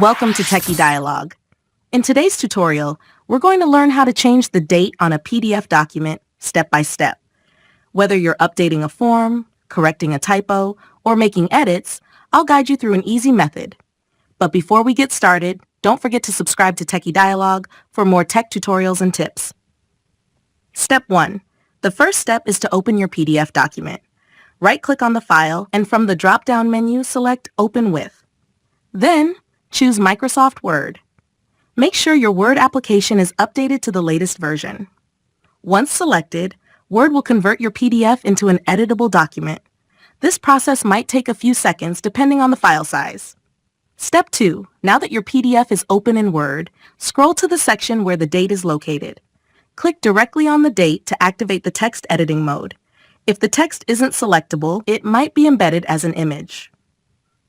Welcome to Techie Dialogue. In today's tutorial, we're going to learn how to change the date on a PDF document step by step. Whether you're updating a form, correcting a typo, or making edits, I'll guide you through an easy method. But before we get started, don't forget to subscribe to Techie Dialogue for more tech tutorials and tips. Step 1. The first step is to open your PDF document. Right-click on the file and from the drop-down menu, select Open With. Then, choose Microsoft Word. Make sure your Word application is updated to the latest version. Once selected, Word will convert your PDF into an editable document. This process might take a few seconds depending on the file size. Step 2. Now that your PDF is open in Word, scroll to the section where the date is located. Click directly on the date to activate the text editing mode. If the text isn't selectable, it might be embedded as an image.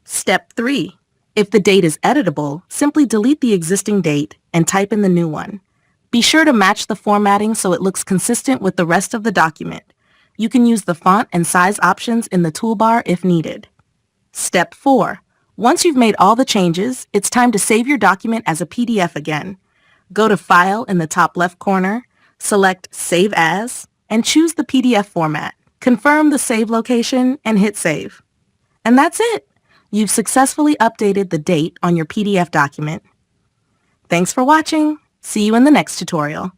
Step 3. If the date is editable, simply delete the existing date and type in the new one. Be sure to match the formatting so it looks consistent with the rest of the document. You can use the font and size options in the toolbar if needed. Step 4. Once you've made all the changes, it's time to save your document as a PDF again. Go to File in the top left corner, select Save As, and choose the PDF format. Confirm the save location and hit Save. And that's it! You've successfully updated the date on your PDF document. Thanks for watching. See you in the next tutorial.